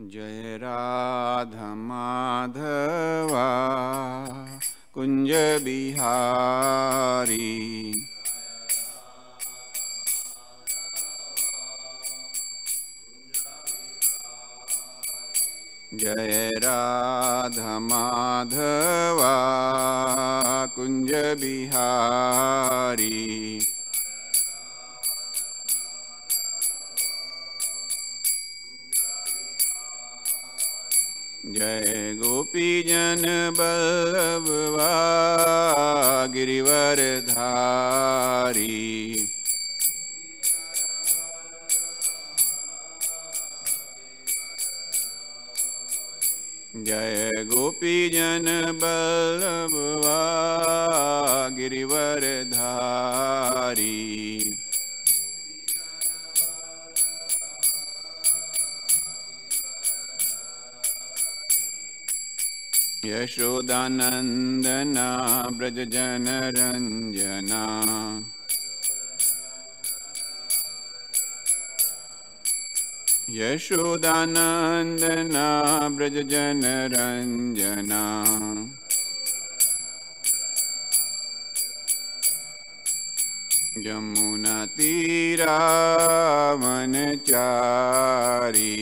जय राधा माधवा कुंज बिहारी। जय राधा माधवा कुंज बिहारी। जय गोपी जन बल्लभा गिरिवर धारी। जय गोपी जन बल्लभा गिरिवर धारी। यशोदानंदना ब्रज जन रंजना। यशोदानंदना ब्रज जन रंजना। यमुना तीरा वनचारी।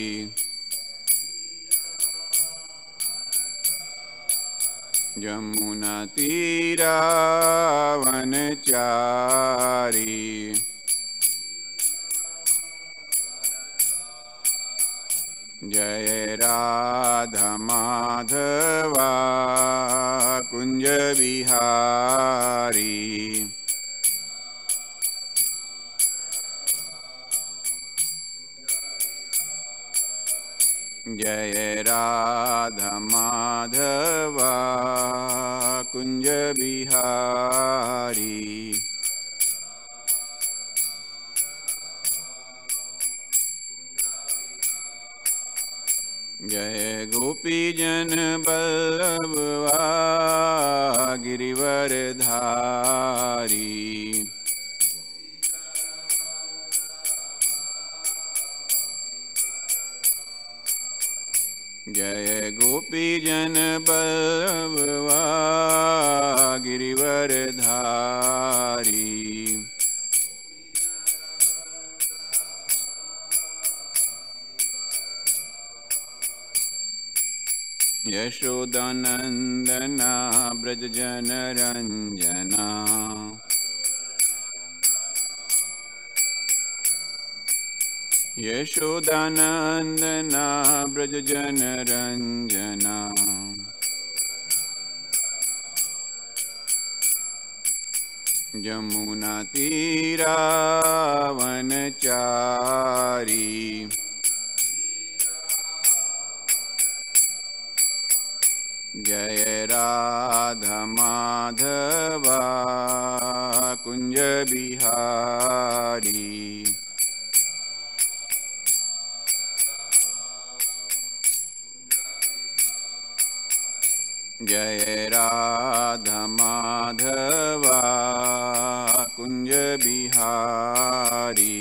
यमुना तीरा वनचारी। जय राधा माधवा कुंज बिहारी। जय राधा माधवा कुंज बिहारी। जय गोपी जन बल्लभा गिरिवर धारी। जय गोपी जन बल्लभा गिरिवर धारी। यशोदानंदना ब्रज जन रंजना। यशोदानंदना ब्रज जन रंजना। यमुना तीरा वनचारी। जय राधा माधवा कुंज बिहारी। जय राधा माधवा कुंज बिहारी।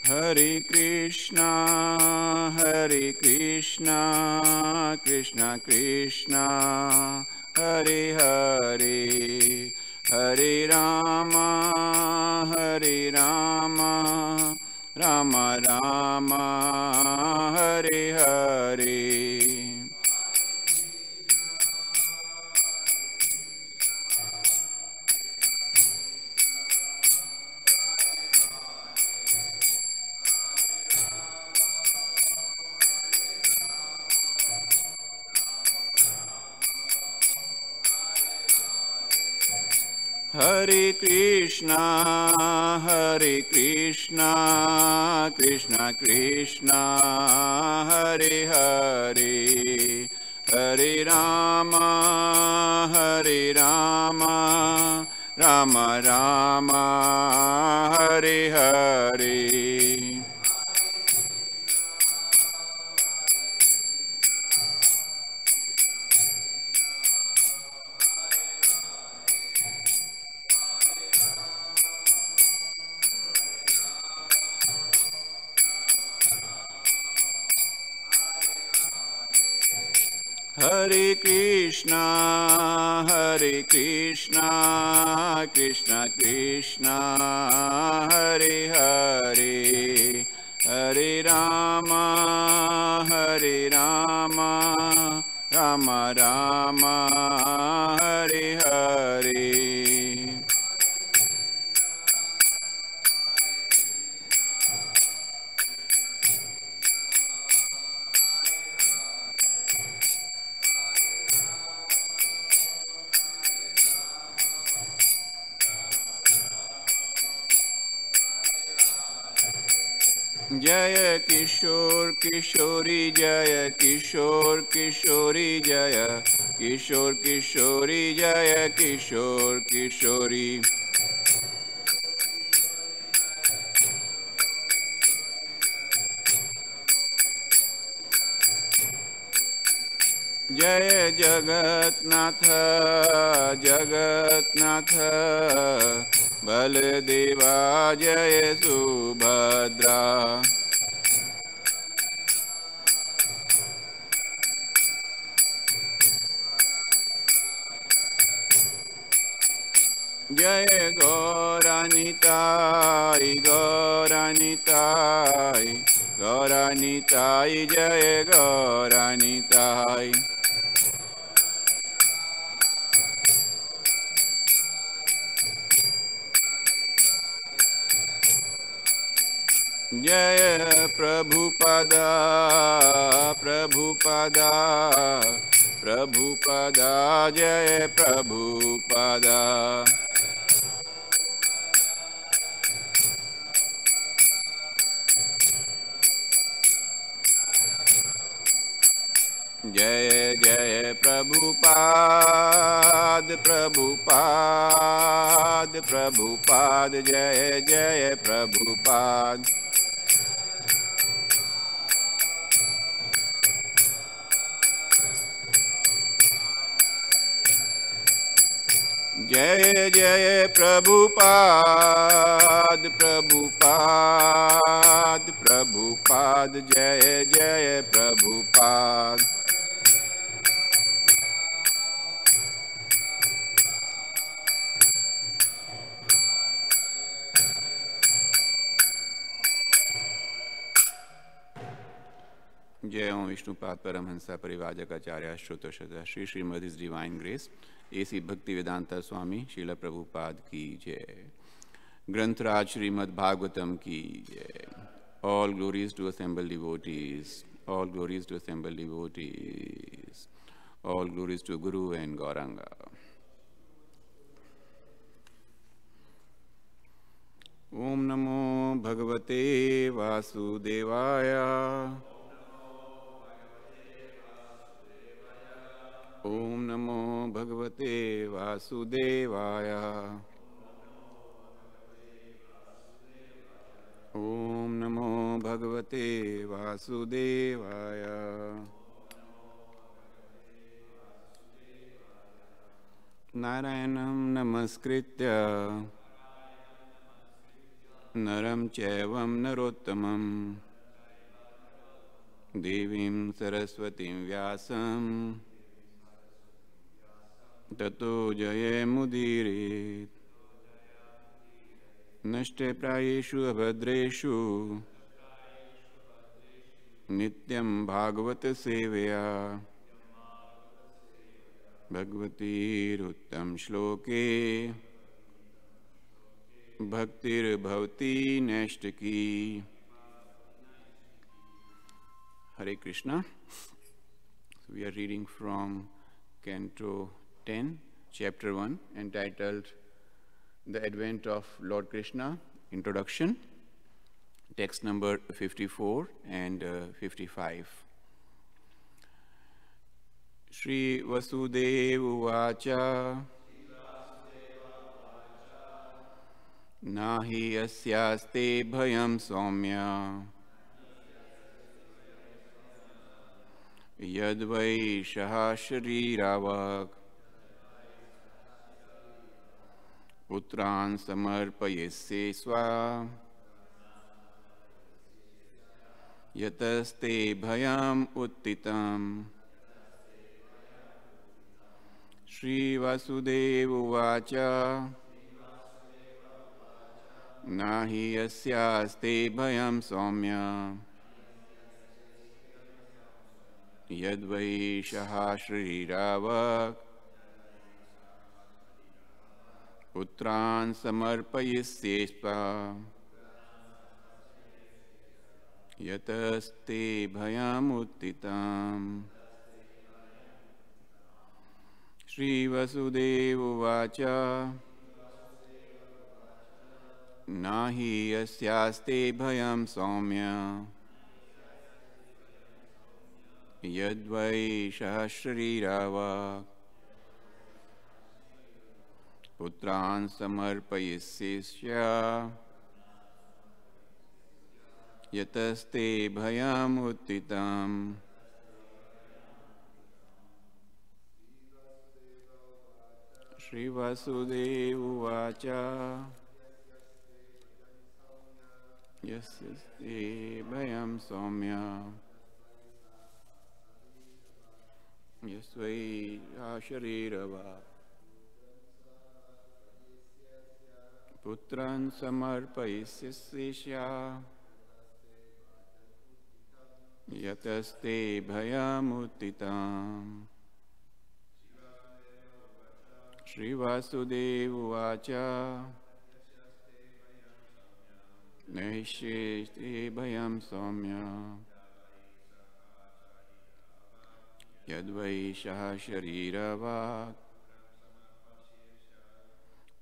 हरे कृष्णा कृष्णा कृष्णा हरे हरे। हरे राम राम राम हरे हरे। हरे कृष्णा कृष्णा कृष्णा हरे हरे। हरे Ram Ram Ram Hare Hare. Hare Krishna, Krishna Krishna, Hare Hare, Hare Rama, Rama Rama, Hare Hare. Jaya Kishore Kishori, Jaya Kishore Kishori, Jaya Kishore Kishori, Jaya Kishore Kishori. Jaya Jagatnatha, Jagatnatha, Baladeva, Jaya Subhadra. Jaya Gauranitai, Gauranitai, Gauranitai, Jaya Gauranitai. Jaya Prabhupada, Prabhupada, Prabhupada, Jaya Prabhupada. Jaya Jaya Prabhupada, Prabhupada, Prabhupada, Jaya Jaya Prabhupada. Jaya Jaya Prabhupada, Prabhupada, Prabhupada, Jaya Jaya Prabhupada. Jai Om Vishnupad Paramhansa Parivajakacarya Shrutoshata Shri Srimad His Divine Grace A.C. Bhaktivedanta Swami Srila Prabhupada Ki Jai. Grantraj Srimad Bhagavatam Ki Jai. All glories to assembled devotees. All glories to assembled devotees. All glories to Guru and Gauranga. Om Namo Bhagavate Vasudevaya. Om Namo Bhagavate Vasudevaya. Om Namo Bhagavate Vasudevaya. Narayanam Namaskritya Naram Chaivam Narottamam Devim Saraswatim Vyasam Tato Jaye Mudirit Nashte Prayeshu Abhadreshu Nityam Bhagavata Sevaya Bhagavati Ruttam Shloke Bhaktir Bhavati Nashtaki. Hare Krishna. So we are reading from Canto 10, Chapter 1, entitled The Advent of Lord Krishna, Introduction, text number 54 and 55. Shri Vasudeva Uvacha Nahi asyaste bhayam soumya Yadvai shaha sharirāvak Putran samarpayasya sva Yataste bhayam uttitam Shri Vasudeva Uvacha Nahi yasyaste bhayam somya Yadvaishaha Shri Ravak Putran samarpayisyespa Yataste bhayam uttitam. Shri Vasudeva Uvacha Nahi yasyaste bhayam somya Yadvaishaha Shri Ravak Putran samarpayisyesya Yataste bhayam uttitam. Shri Vasudeva Uvacha Yasaste bhayam somya Yasvai Asharirava Putran samarpayisyasya Yataste bhayam uttitam. Shri Vasudeva Uvacha Nesheste bhayam somya Yadvaishaha Sharirava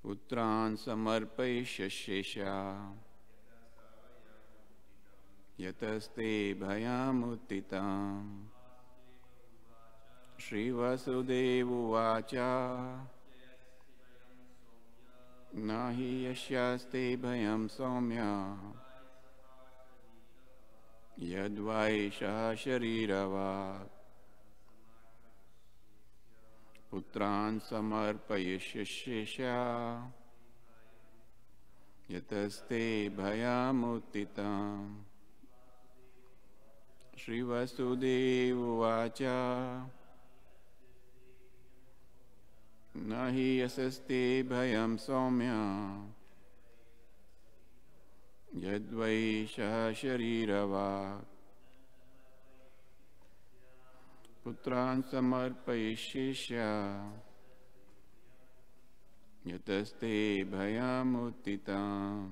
Putran samarpayishyasya Yataste bhayam uttitam. Shri Vasudeva Uvacha Nahi yasyaste bhayam somya Yadvaishaha Sharirava Putran samarpayishyasya Yataste bhayam uttitam. Shri Vasudeva Uvacha Nahi yasaste bhayam somya Yadvaishaha Sharirava Putran samarpayishyasya Yataste bhayam uttitam.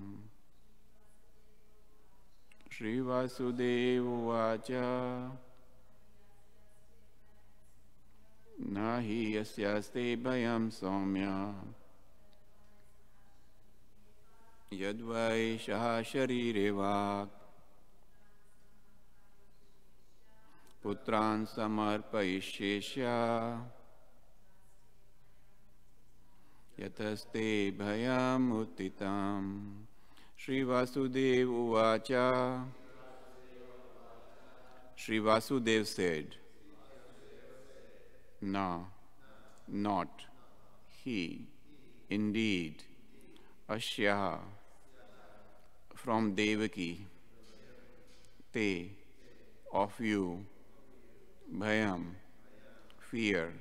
Shri Vasudeva Uvacha Nahi yasyaste bhayam somya Yadvaishaha Sharireva Putran samarpayishyasya Yataste bhayam uttitam. Shri Vasudeva Uvacha Shri Vasudeva said, Na, not, he, indeed, Ashyaha, from Devaki, te, of you, bhayam, fear,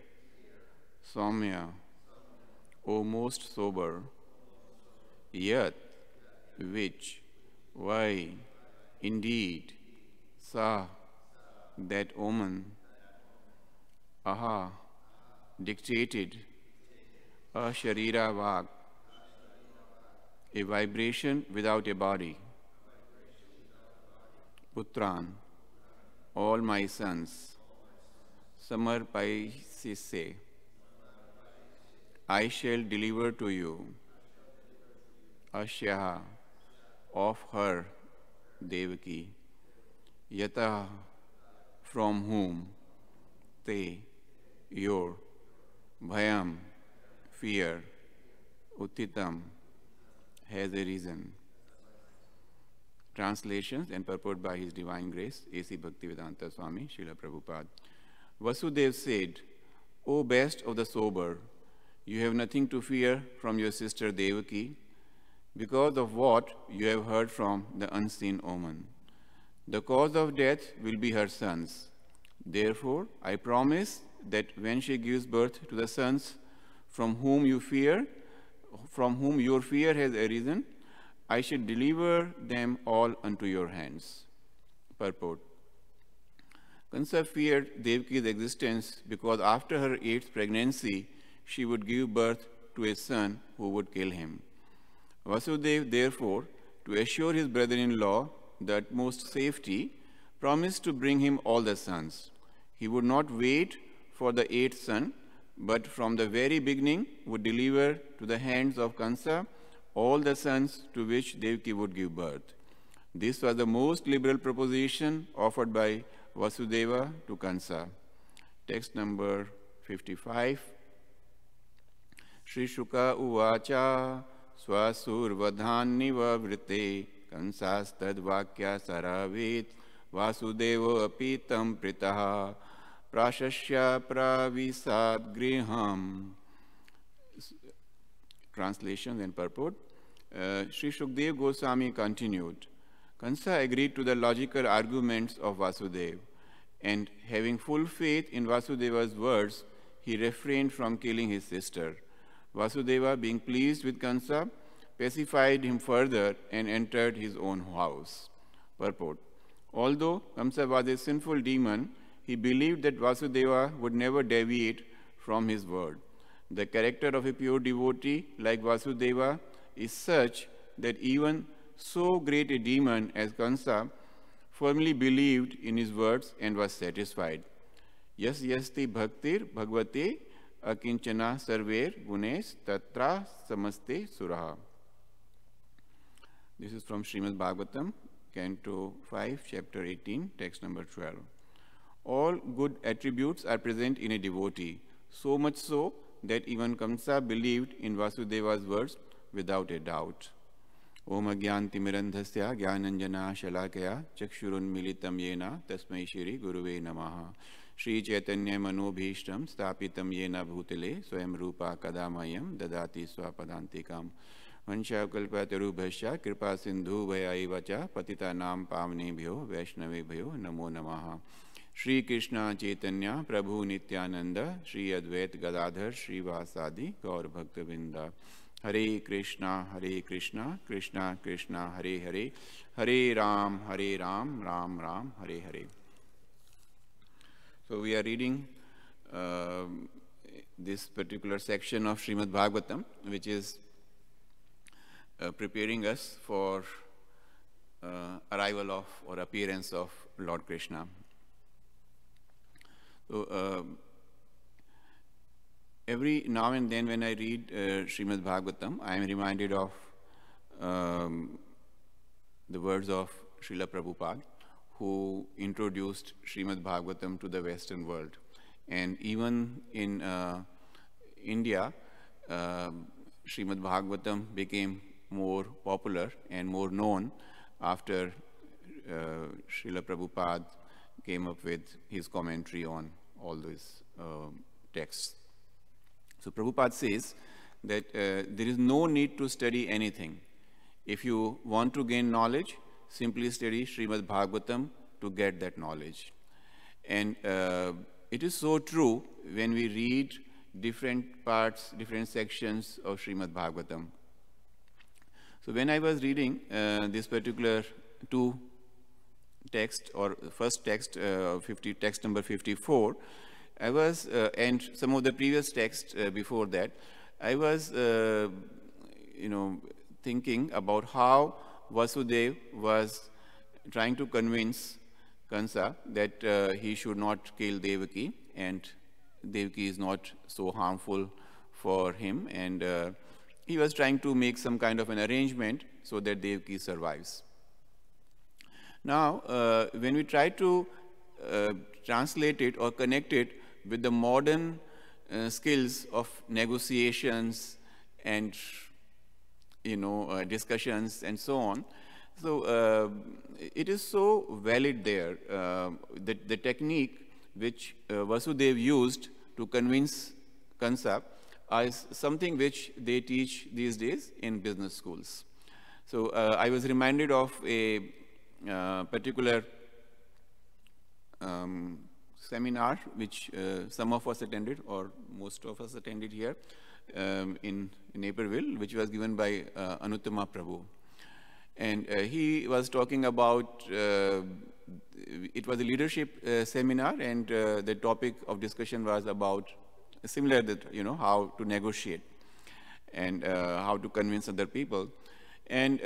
somya, O most sober, yat, which, why, indeed, sa, that woman, aha, dictated, a sharira vak, a vibration without a body, putran, all my sons, samarpaisise, I shall deliver to you, Ashyaha, of her, Devaki, Yata, from whom, te, your, bhayam, fear, uttitam, has a reason. Translations and purport by His Divine Grace, A.C. Bhaktivedanta Swami, Srila Prabhupada. Vasudeva said, O best of the sober, you have nothing to fear from your sister Devaki because of what you have heard from the unseen woman. The cause of death will be her sons. Therefore, I promise that when she gives birth to the sons from whom your fear has arisen, I should deliver them all unto your hands. Purport. Kansa feared Devaki's existence because after her 8th pregnancy, she would give birth to a son who would kill him. Vasudeva, therefore, to assure his brother-in-law the utmost safety, promised to bring him all the sons. He would not wait for the 8th son, but from the very beginning would deliver to the hands of Kansa all the sons to which Devaki would give birth. This was the most liberal proposition offered by Vasudeva to Kansa. Text number 55. Shri Shuka uvacha swasurvadhanniva vrite kansastadvakya saravet Vasudeva apitam pritaha prashasya pravisad griham. Translation and purport. Sri Shukdev Goswami continued, Kansa agreed to the logical arguments of Vasudeva, and having full faith in Vasudeva's words, he refrained from killing his sister. Vasudeva, being pleased with Kansa, pacified him further and entered his own house. Purport. Although Kamsa was a sinful demon, he believed that Vasudeva would never deviate from his word. The character of a pure devotee like Vasudeva is such that even so great a demon as Kansa firmly believed in his words and was satisfied. Yas yasti bhaktir bhagavate akinchana sarver gunes tatra samaste suraha. This is from Srimad Bhagavatam, Canto 5, Chapter 18, text number 12. All good attributes are present in a devotee, so much so that even Kamsa believed in Vasudeva's words without a doubt. Om agyantimirandhasya jnananjana shalakaya chakshurun militam yena tasmai shri guruve namaha. Shri Chaitanya manobhishtam stapitam yena bhutale swayam rupa kadamayam dadati swapadantikam. Vanshakalpatarubhasya kripa sindhu vayayivacha patita nam pavnebhyo vaishnavebhyo namo namaha. Shri Krishna Chaitanya Prabhu Nityananda Shri Advait Gadadhar Shri Vasadi Gaur Bhaktavinda. Hare Krishna, Krishna Krishna, Hare Hare, Hare Ram, Ram Ram, Hare Hare. So we are reading this particular section of Srimad Bhagavatam, which is preparing us for arrival of or appearance of Lord Krishna. So, every now and then when I read Srimad Bhagavatam, I am reminded of the words of Srila Prabhupada, who introduced Srimad Bhagavatam to the Western world. And even in India, Srimad Bhagavatam became more popular and more known after Srila Prabhupada came up with his commentary on all these texts. So Prabhupada says that there is no need to study anything. If you want to gain knowledge, simply study Srimad Bhagavatam to get that knowledge. And it is so true when we read different parts, different sections of Srimad Bhagavatam. So when I was reading this particular two text, or first text, text number 54, I was, and some of the previous texts before that, I was, thinking about how Vasudeva was trying to convince Kansa that he should not kill Devaki, and Devaki is not so harmful for him, and he was trying to make some kind of an arrangement so that Devaki survives. Now, when we try to translate it or connect it with the modern skills of negotiations and discussions and so on, so it is so valid there. The technique which Vasudeva used to convince Kansa is something which they teach these days in business schools. So I was reminded of a particular seminar which some of us attended, or most of us attended here, in Naperville, which was given by Anuttama Prabhu. And he was talking about, it was a leadership seminar, and the topic of discussion was about similar that, how to negotiate and how to convince other people. And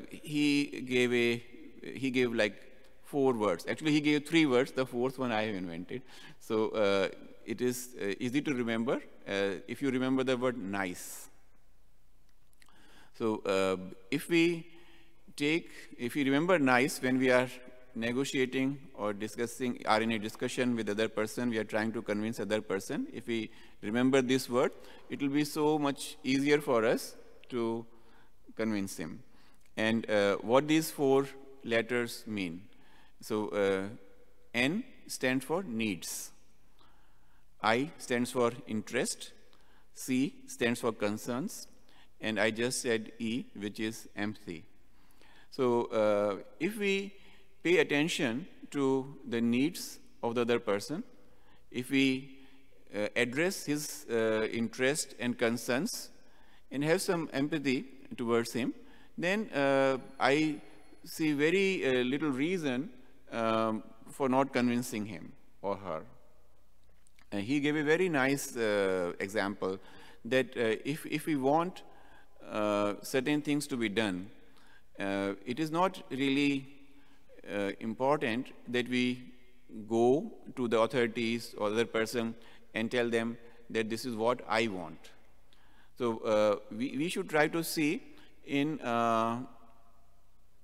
he gave like 4 words. Actually, he gave 3 words. The 4th one I have invented. So it is easy to remember if you remember the word nice. So if we remember nice when we are negotiating or discussing, are in a discussion with other person, we are trying to convince other person, if we remember this word, it will be so much easier for us to convince him. And what these 4 letters mean. So N stands for needs. I stands for interest. C stands for concerns. And I just said E, which is empathy. So if we pay attention to the needs of the other person, if we address his interest and concerns and have some empathy towards him, then I see very little reason for not convincing him or her. He gave a very nice example that if we want certain things to be done, it is not really important that we go to the authorities or other person and tell them that this is what I want. So we should try to see in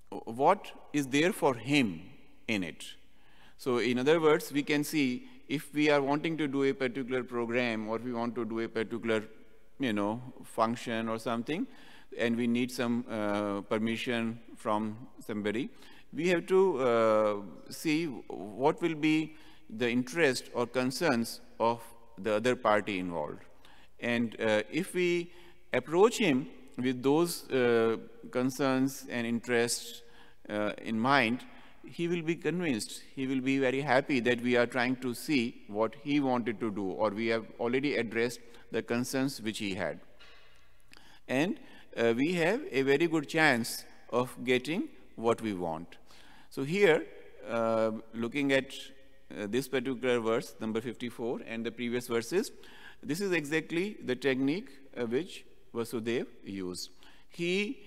what is there for him in it. So in other words, we can see if we are wanting to do a particular program, or if we want to do a particular function or something, and we need some permission from somebody, we have to see what will be the interest or concerns of the other party involved. And if we approach him with those concerns and interests in mind, he will be convinced. He will be very happy that we are trying to see what he wanted to do, or we have already addressed the concerns which he had. And we have a very good chance of getting what we want. So here, looking at this particular verse, number 54, and the previous verses, this is exactly the technique which Vasudeva used. He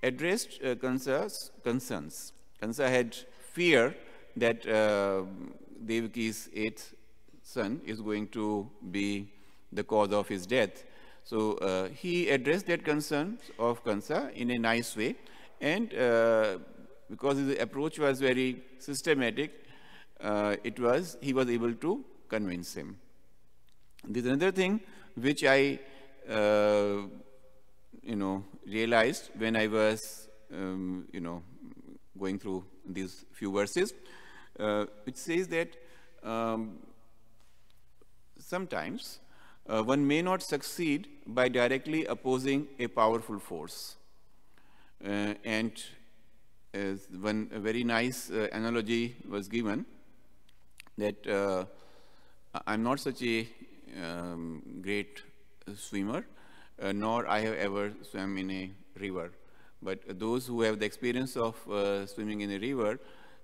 addressed concerns. Kansa had fear that Devaki's 8th son is going to be the cause of his death. So he addressed that concern of Kansa in a nice way, and because his approach was very systematic, he was able to convince him. There's another thing which I realized when I was going through these few verses. It says that sometimes one may not succeed by directly opposing a powerful force. And as one very nice analogy was given, that I'm not such a great swimmer, nor I have ever swum in a river. But those who have the experience of swimming in a river,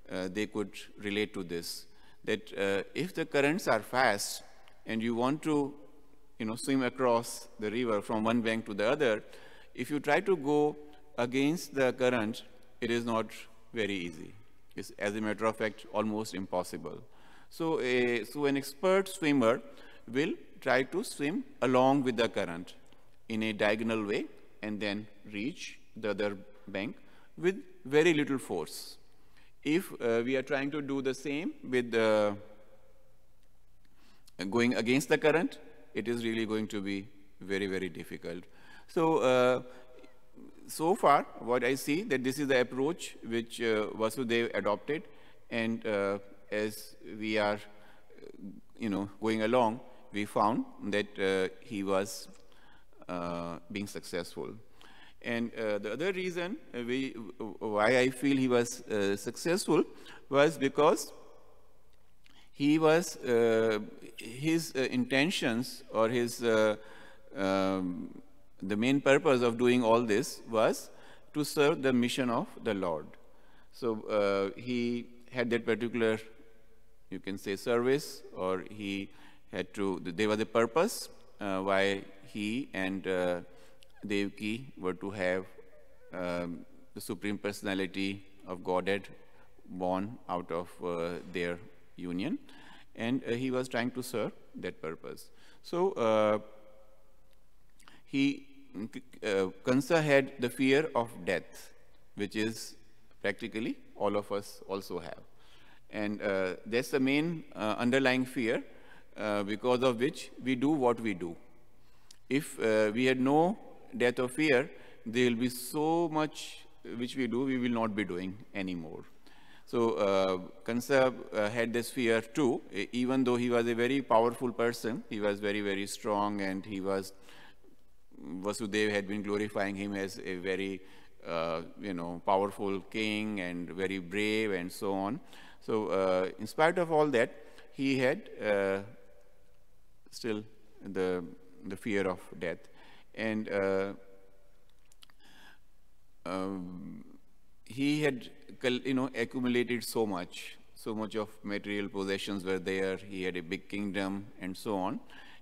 they could relate to this. That if the currents are fast and you want to swim across the river from one bank to the other, if you try to go against the current, it is not very easy. It's, as a matter of fact, almost impossible. So an expert swimmer will try to swim along with the current in a diagonal way and then reach the other bank with very little force. If we are trying to do the same with going against the current, it is really going to be very, very difficult. So, so far, what I see, that this is the approach which Vasudeva adopted, and as we are, going along, we found that he was being successful. And the other reason why I feel he was successful was because he was, his intentions or his the main purpose of doing all this was to serve the mission of the Lord. So he had that particular, you can say, service, or he had to, there was a purpose why he and Devaki were to have the Supreme Personality of Godhead born out of their union, and he was trying to serve that purpose. So Kansa had the fear of death, which is practically all of us also have. And that's the main underlying fear because of which we do what we do. If we had no death or fear, there will be so much which we do, we will not be doing anymore. So Kansa had this fear too, even though he was a very powerful person. He was very, very strong, and he was, Vasudeva had been glorifying him as a very, powerful king and very brave and so on. So in spite of all that, he had still the fear of death. And he had, accumulated so much of material possessions were there. He had a big kingdom and so on.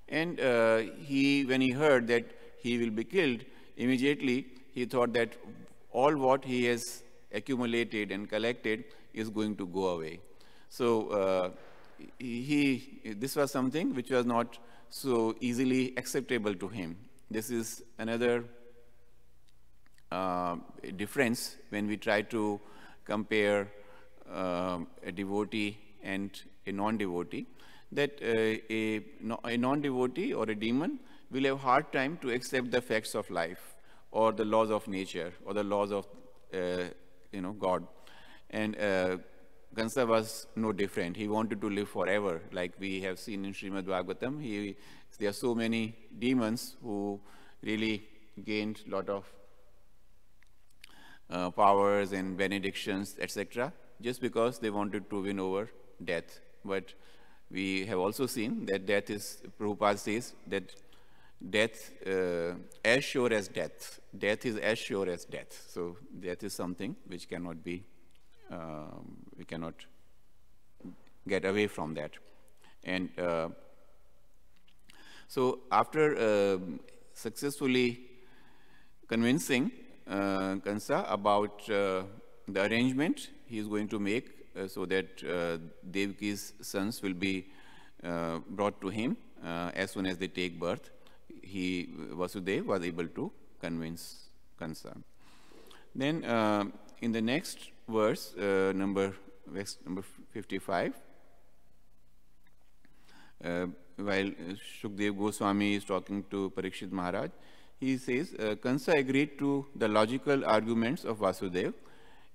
And when he heard that he will be killed, immediately he thought that all what he has accumulated and collected is going to go away. So this was something which was not so easily acceptable to him. This is another difference when we try to compare a devotee and a non-devotee, that a non-devotee or a demon will have a hard time to accept the facts of life or the laws of nature or the laws of God. And Kansa was no different. He wanted to live forever, like we have seen in Srimad Bhagavatam. There are so many demons who really gained a lot of powers and benedictions, etc., just because they wanted to win over death. But we have also seen that death is, Prabhupada says that death, as sure as death, death is as sure as death. So death is something which cannot be, we cannot get away from that. And so after successfully convincing Kansa about the arrangement he is going to make so that Devaki's sons will be brought to him as soon as they take birth, Vasudeva was able to convince Kansa. Then in the next verse, number 55, while Shukdev Goswami is talking to Parikshit Maharaj, he says, Kansa agreed to the logical arguments of Vasudeva,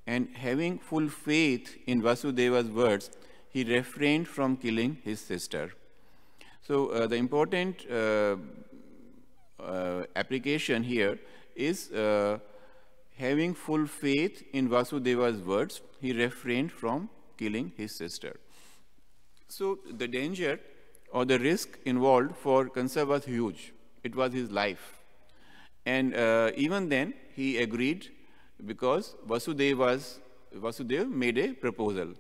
and having full faith in Vasudeva's words, he refrained from killing his sister. So the important application here is having full faith in Vasudeva's words, he refrained from killing his sister. So the danger or the risk involved for Kansa was huge. It was his life. And even then, he agreed because Vasudeva made a proposal.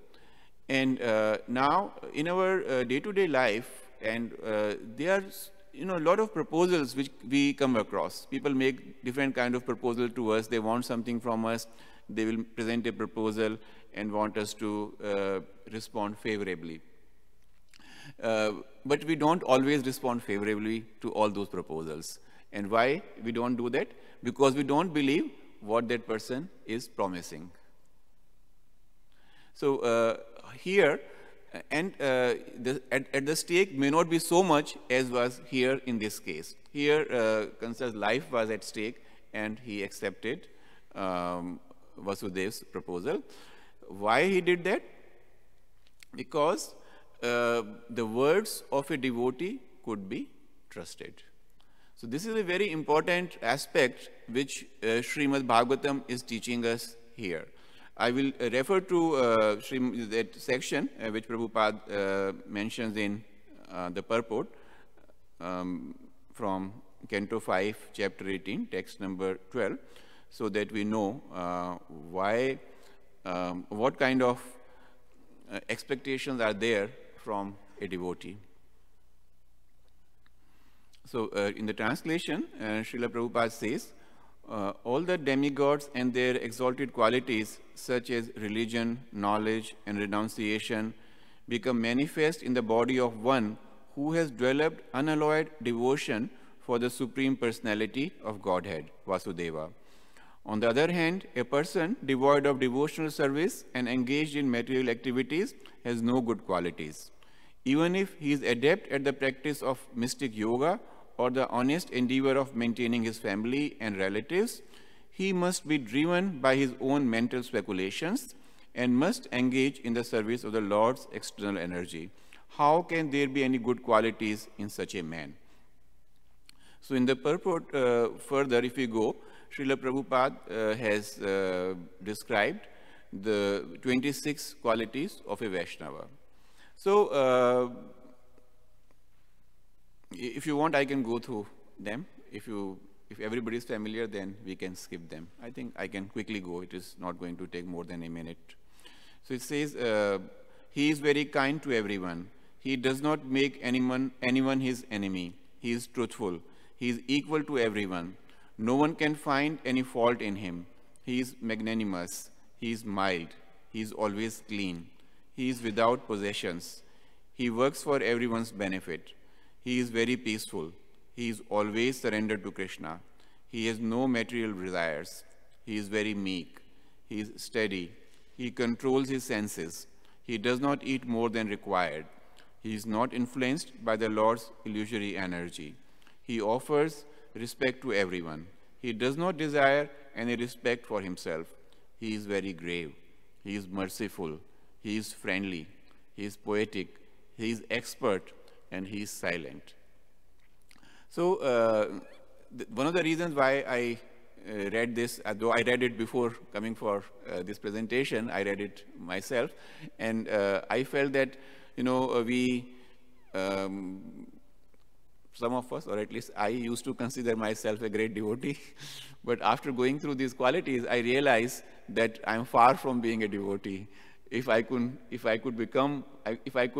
And now, in our day-to-day life, and there are a lot of proposals which we come across. People make different kind of proposal to us. They want something from us. They will present a proposal and want us to respond favorably. But we don't always respond favorably to all those proposals. And why we don't do that? Because we don't believe what that person is promising. So here, and at the stake may not be so much as was here in this case. Here, Kansa's life was at stake, and he accepted Vasudeva's proposal. Why he did that? Because the words of a devotee could be trusted. So this is a very important aspect which Srimad Bhagavatam is teaching us here. I will refer to that section which Prabhupada mentions in the purport from Canto 5, Chapter 18, text number 12, so that we know what kind of expectations are there from a devotee. So in the translation, Srila Prabhupada says, all the demigods and their exalted qualities such as religion, knowledge, and renunciation become manifest in the body of one who has developed unalloyed devotion for the Supreme Personality of Godhead, Vasudeva. On the other hand, a person devoid of devotional service and engaged in material activities has no good qualities. Even if he is adept at the practice of mystic yoga or the honest endeavor of maintaining his family and relatives, he must be driven by his own mental speculations and must engage in the service of the Lord's external energy. How can there be any good qualities in such a man? So in the purport further, if we go, Srila Prabhupada has described the 26 qualities of a Vaishnava. So if you want, I can go through them. If everybody is familiar, then we can skip them. I think I can quickly go. It is not going to take more than a minute. So it says, he is very kind to everyone. He does not make anyone his enemy. He is truthful. He is equal to everyone. No one can find any fault in him. He is magnanimous. He is mild. He is always clean. He is without possessions. He works for everyone's benefit. He is very peaceful. He is always surrendered to Krishna. He has no material desires. He is very meek. He is steady. He controls his senses. He does not eat more than required. He is not influenced by the Lord's illusory energy. He offers respect to everyone. He does not desire any respect for himself. He is very grave. He is merciful. He is friendly. He is poetic. He is expert, and he is silent. So one of the reasons why I read this, though I read it before coming for this presentation, I read it myself, and I felt that, some of us, or at least I used to consider myself a great devotee, but after going through these qualities, I realized that I'm far from being a devotee. If I could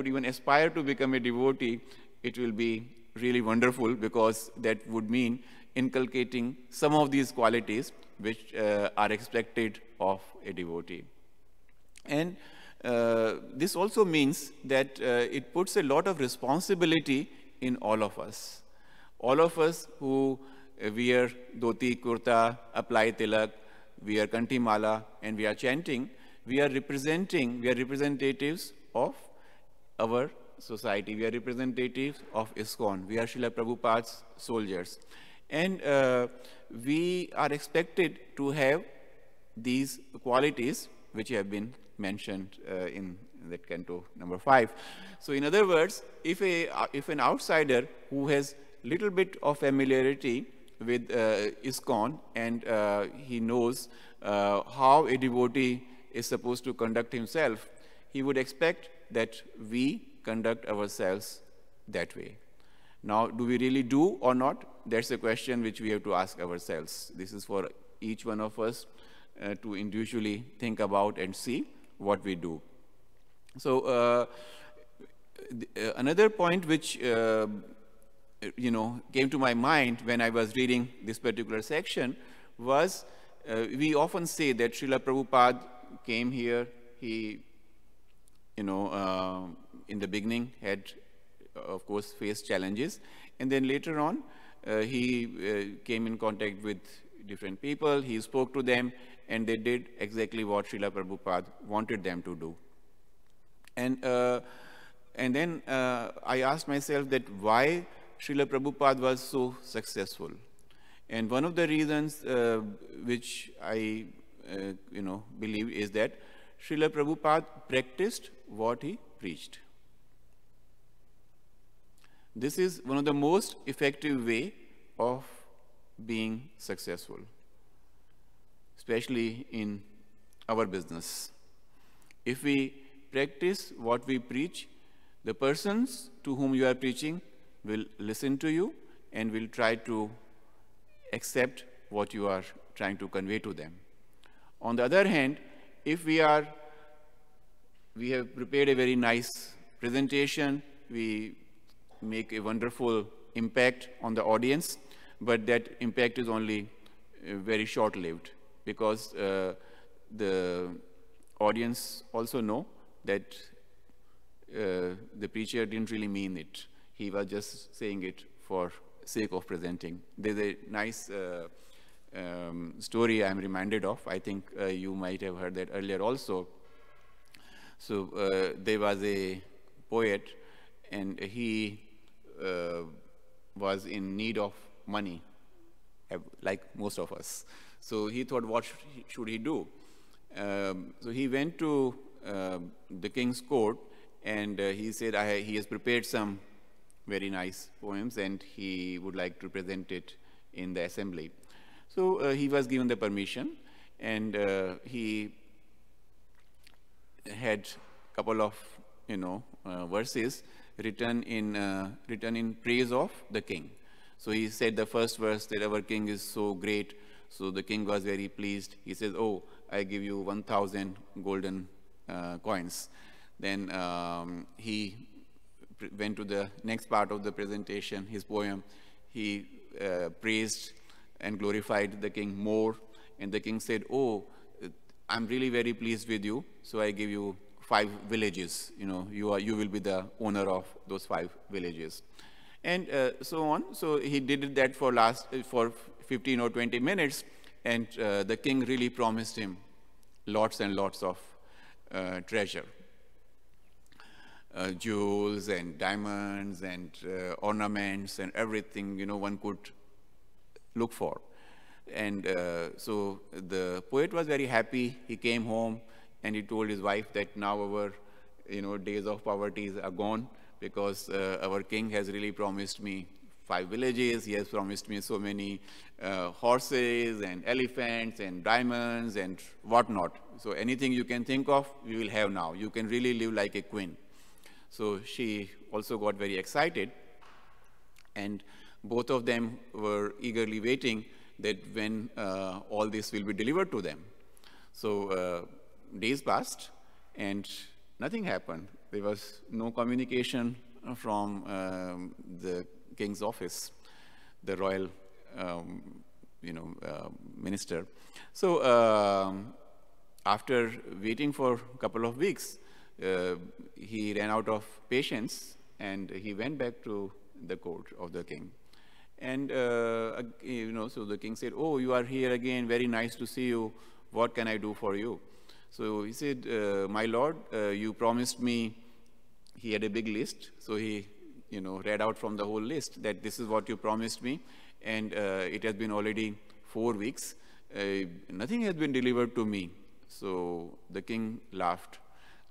even aspire to become a devotee, it will be really wonderful, because that would mean inculcating some of these qualities which are expected of a devotee. And this also means that it puts a lot of responsibility in all of us. All of us who wear dhoti, kurta, apply tilak, wear kanti mala, and we are chanting, we are representatives of our society. We are representatives of ISKCON. We are Srila Prabhupada's soldiers. And we are expected to have these qualities which have been mentioned in that canto number 5. So in other words, if an outsider who has little bit of familiarity with ISKCON and he knows how a devotee is supposed to conduct himself, he would expect that we conduct ourselves that way. Now, do we really do or not? That's a question which we have to ask ourselves. This is for each one of us to individually think about and see what we do. So another point which came to my mind when I was reading this particular section was we often say that Srila Prabhupada came here. He, in the beginning had, of course, faced challenges, and then later on he came in contact with different people. He spoke to them, and they did exactly what Srila Prabhupada wanted them to do. And then I asked myself that why Srila Prabhupada was so successful. And one of the reasons which I believe is that Srila Prabhupada practiced what he preached. This is one of the most effective way of being successful, especially in our business. If we practice what we preach, the persons to whom you are preaching will listen to you, and will try to accept what you are trying to convey to them. On the other hand, if we have prepared a very nice presentation, we make a wonderful impact on the audience, but that impact is only very short-lived, because the audience also know that the preacher didn't really mean it. He was just saying it for sake of presenting. There's a nice story I'm reminded of. I think you might have heard that earlier also. So there was a poet, and he was in need of money, like most of us. So he thought, what should he do? So he went to the king's court, and he said he has prepared some very nice poems, and he would like to present it in the assembly. So he was given the permission, and he had a couple of verses written in praise of the king. So he said the first verse, that our king is so great. So the king was very pleased. He says, oh, I give you 1,000 golden coins. Then he went to the next part of the presentation, his poem. He praised and glorified the king more. And the king said, oh, I'm really very pleased with you, so I give you 5 villages. You will be the owner of those 5 villages. And so on. So he did that for 15 or 20 minutes, and the king really promised him lots and lots of treasure. Jewels and diamonds and ornaments and everything, one could look for. And so the poet was very happy. He came home and he told his wife that now our days of poverty are gone, because our king has really promised me 5 villages. He has promised me so many horses and elephants and diamonds and whatnot. So anything you can think of, we will have now. You can really live like a queen. So she also got very excited, and both of them were eagerly waiting that when all this will be delivered to them. So days passed and nothing happened. There was no communication from the king's office, the royal minister. So after waiting for a couple of weeks, he ran out of patience, and he went back to the court of the king. And so the king said, oh, you are here again, very nice to see you. What can I do for you? So he said, my lord, you promised me. He had a big list, so he read out from the whole list that this is what you promised me, and it has been already 4 weeks. Nothing has been delivered to me. So the king laughed.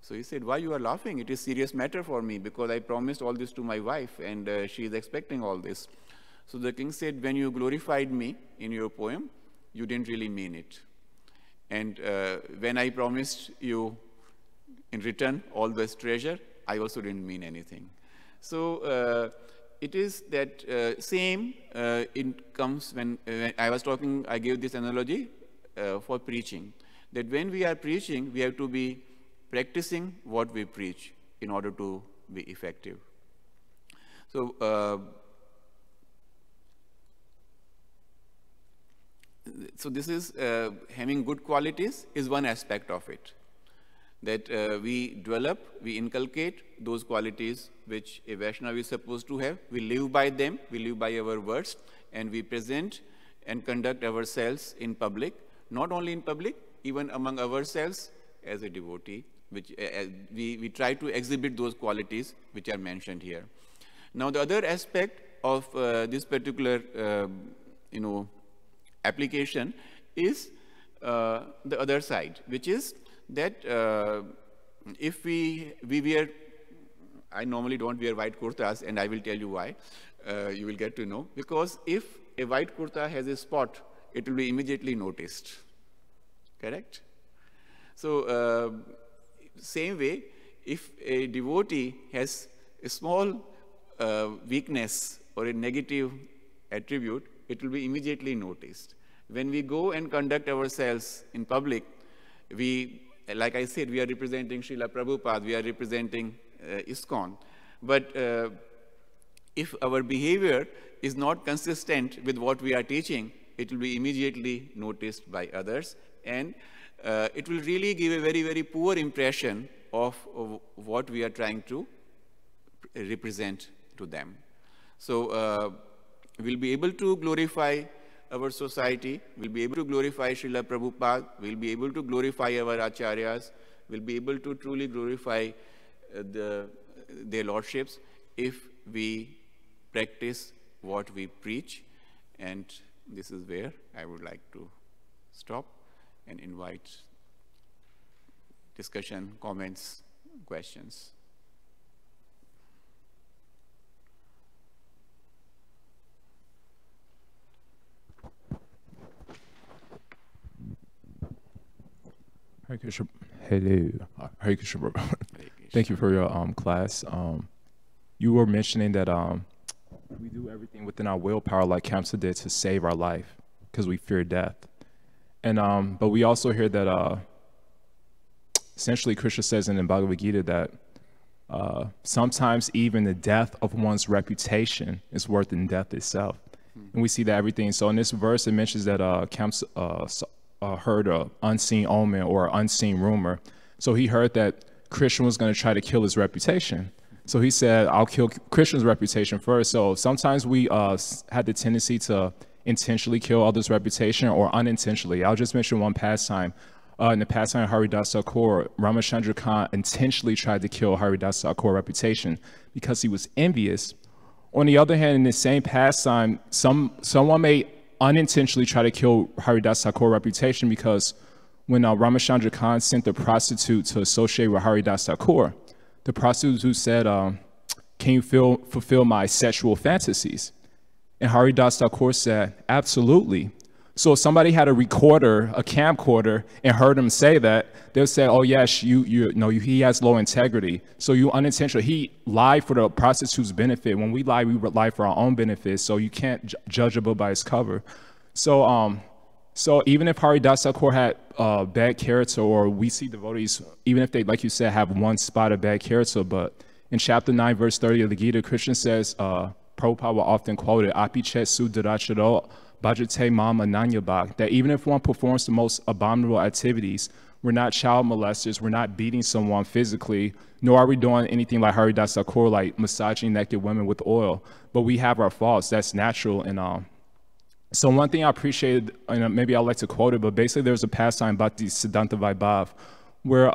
So he said, why you are laughing? It is a serious matter for me, because I promised all this to my wife, and she is expecting all this. So the king said, when you glorified me in your poem, you didn't really mean it. And when I promised you in return all this treasure, I also didn't mean anything. So it is that same, it comes when I was talking, I gave this analogy for preaching, that when we are preaching, we have to be practicing what we preach in order to be effective. So, so this is having good qualities is one aspect of it, that we develop, we inculcate those qualities which a Vaishnava is supposed to have. We live by them, we live by our words, and we present and conduct ourselves in public, not only in public, even among ourselves as a devotee, which we try to exhibit those qualities which are mentioned here. Now, the other aspect of this particular, application is the other side, which is that if we wear, I normally don't wear white kurtas, and I will tell you why. You will get to know. Because if a white kurta has a spot, it will be immediately noticed. Correct? So, same way, if a devotee has a small weakness or a negative attribute, it will be immediately noticed. When we go and conduct ourselves in public, like I said, we are representing Srila Prabhupada, we are representing ISKCON. But if our behavior is not consistent with what we are teaching, it will be immediately noticed by others, and it will really give a very, very poor impression of what we are trying to represent to them. So we'll be able to glorify our society, we'll be able to glorify Srila Prabhupada, we'll be able to glorify our acharyas, we'll be able to truly glorify their lordships if we practice what we preach. And this is where I would like to stop and invite discussion, comments, questions. Hare Krishna. Hello. Hare Krishna. Thank you for your class. You were mentioning that we do everything within our willpower, like Kamsa did, to save our life because we fear death. And but we also hear that essentially Krishna says in the Bhagavad Gita that sometimes even the death of one's reputation is worse than death itself. And we see that everything. So in this verse, it mentions that Kamsa heard an unseen omen or unseen rumor. So he heard that Krishna was going to try to kill his reputation. So he said, I'll kill Krishna's reputation first. So sometimes we had the tendency to intentionally kill others' reputation or unintentionally. I'll just mention one pastime. In the pastime of Haridas Thakur, Ramachandra Khan intentionally tried to kill Haridas Thakur's reputation because he was envious. On the other hand, in the same pastime, someone may unintentionally try to kill Haridas Thakur's reputation because when Ramachandra Khan sent the prostitute to associate with Haridas Thakur, the prostitute said, can you fulfill my sexual fantasies? And Haridas Thakur said, absolutely. So if somebody had a recorder, a camcorder, and heard him say that, they'll say, oh yes, he has low integrity. So you unintentionally, he lied for the prostitute's benefit. When we lie for our own benefit. So you can't judge a book by its cover. So so even if Haridas Thakur had bad character, or we see devotees, even if they, like you said, have one spot of bad character, but in chapter 9, verse 30 of the Gita, Krishna says, Prabhupada will often quote it, Apichet Sudaracharo Bhajate Mama Nanyabak, that even if one performs the most abominable activities, we're not child molesters, we're not beating someone physically, nor are we doing anything like Haridas Thakur, like massaging naked women with oil, but we have our faults, that's natural. And so one thing I appreciated, and maybe I'd like to quote it, but basically there's a pastime, Bhakti Siddhanta Vaibhav, where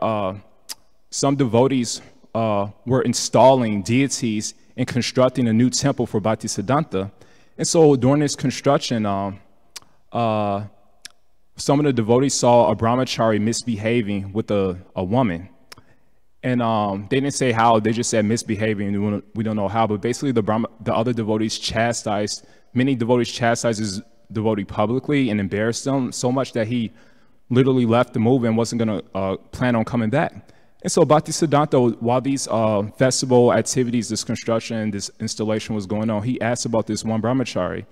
some devotees were installing deities and constructing a new temple for Bhakti Siddhanta. And so during this construction, some of the devotees saw a brahmachari misbehaving with a woman. And they didn't say how, they just said misbehaving, we don't know how, but basically the other devotees chastised, many devotees chastised this devotee publicly and embarrassed them so much that he literally left the movement and wasn't going to plan on coming back. And so Bhakti Siddhanta, while these festival activities, this construction, this installation was going on, he asked about this one brahmachari.